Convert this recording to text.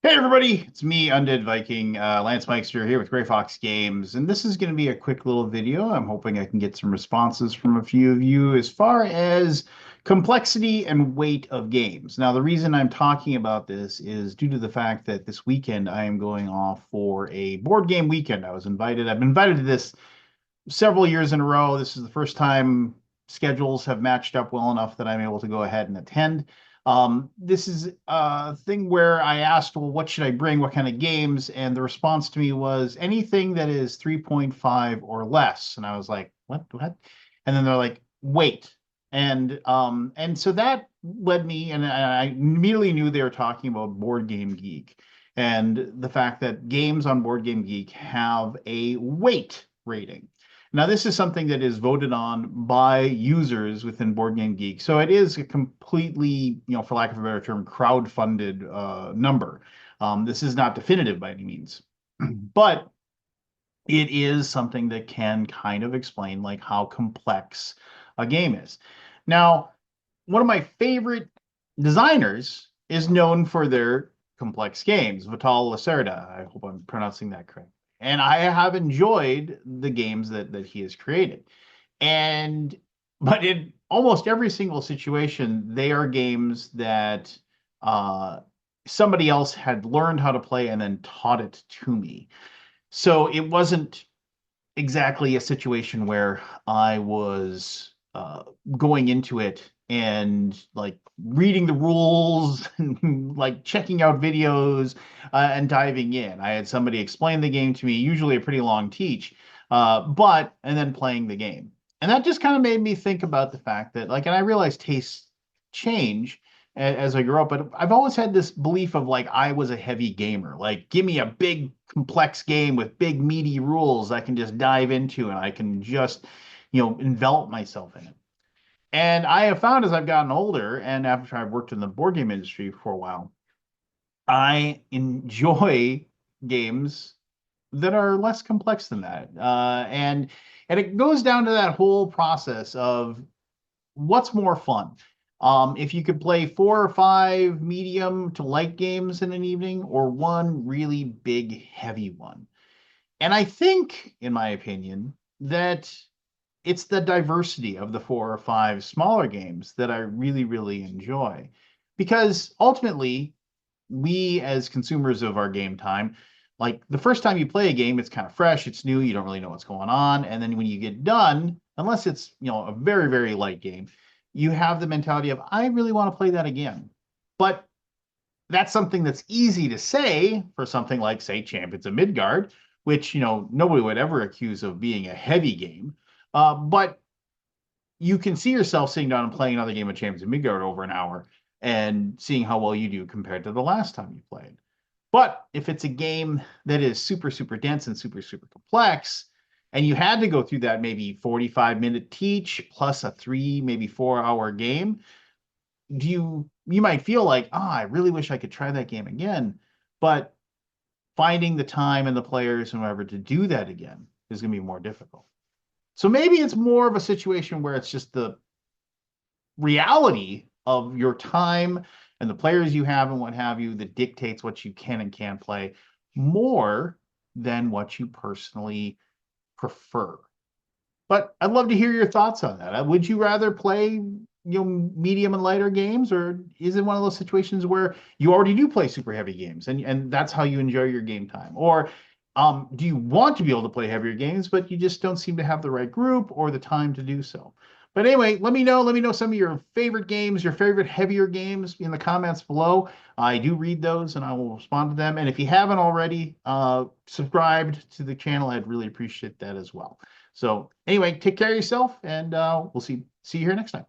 Hey everybody, it's me, Undead Viking, Lance Meister here with Gray Fox Games, and this is going to be a quick little video. I'm hoping I can get some responses from a few of you as far as complexity and weight of games. Now, the reason I'm talking about this is due to the fact that this weekend I am going off for a board game weekend. I've been invited to this several years in a row. This is the first time schedules have matched up well enough that I'm able to go ahead and attend. This is a thing where I asked, well, what should I bring? What kind of games? And the response to me was anything that is 3.5 or less. And I was like, what? What? And then they're like, wait. And so that led me, and I immediately knew they were talking about Board Game Geek and the fact that games on Board Game Geek have a weight rating. Now, this is something that is voted on by users within Board Game Geek. So it is a completely, for lack of a better term, crowd-funded number. This is not definitive by any means, but it is something that can kind of explain like how complex a game is. Now, one of my favorite designers is known for their complex games, Vital Lacerda. I hope I'm pronouncing that correct. And I have enjoyed the games that he has created. And but in almost every single situation, they are games that somebody else had learned how to play and then taught it to me. So it wasn't exactly a situation where I was going into it and like reading the rules and like checking out videos and diving in. I had somebody explain the game to me, usually a pretty long teach, and then playing the game. And that just kind of made me think about the fact that, like, and I realize tastes change as I grow up, but I've always had this belief of like I was a heavy gamer. Like, give me a big, complex game with big, meaty rules I can just dive into and I can just, envelop myself in it. And I have found as I've gotten older and after I've worked in the board game industry for a while, I enjoy games that are less complex than that. And it goes down to that whole process of what's more fun. If you could play 4 or 5 medium to light games in an evening, or one really big, heavy one. And I think, in my opinion, that it's the diversity of the 4 or 5 smaller games that I really, really enjoy. Because ultimately, we as consumers of our game time, like the first time you play a game, it's kind of fresh, it's new, you don't really know what's going on. And then when you get done, unless it's, a very, very light game, you have the mentality of, I really want to play that again. But that's something that's easy to say for something like, say, Champions of Midgard, which, nobody would ever accuse of being a heavy game. But you can see yourself sitting down and playing another game of Champions of Midgard over an hour and seeing how well you do compared to the last time you played. But if it's a game that is super, super dense and super, super complex, and you had to go through that maybe 45-minute teach plus a 3, maybe 4 hour game, you might feel like, I really wish I could try that game again. But finding the time and the players and whatever to do that again is going to be more difficult. So maybe it's more of a situation where it's just the reality of your time and the players you have and what have you that dictates what you can and can't play more than what you personally prefer. But I'd love to hear your thoughts on that. Would you rather play, medium and lighter games, or is it one of those situations where you already do play super heavy games and that's how you enjoy your game time? Or do you want to be able to play heavier games, but you just don't seem to have the right group or the time to do so? But anyway, let me know. Let me know some of your favorite games, your favorite heavier games in the comments below. I do read those and I will respond to them. And if you haven't already subscribed to the channel, I'd really appreciate that as well. So anyway, take care of yourself, and we'll see you here next time.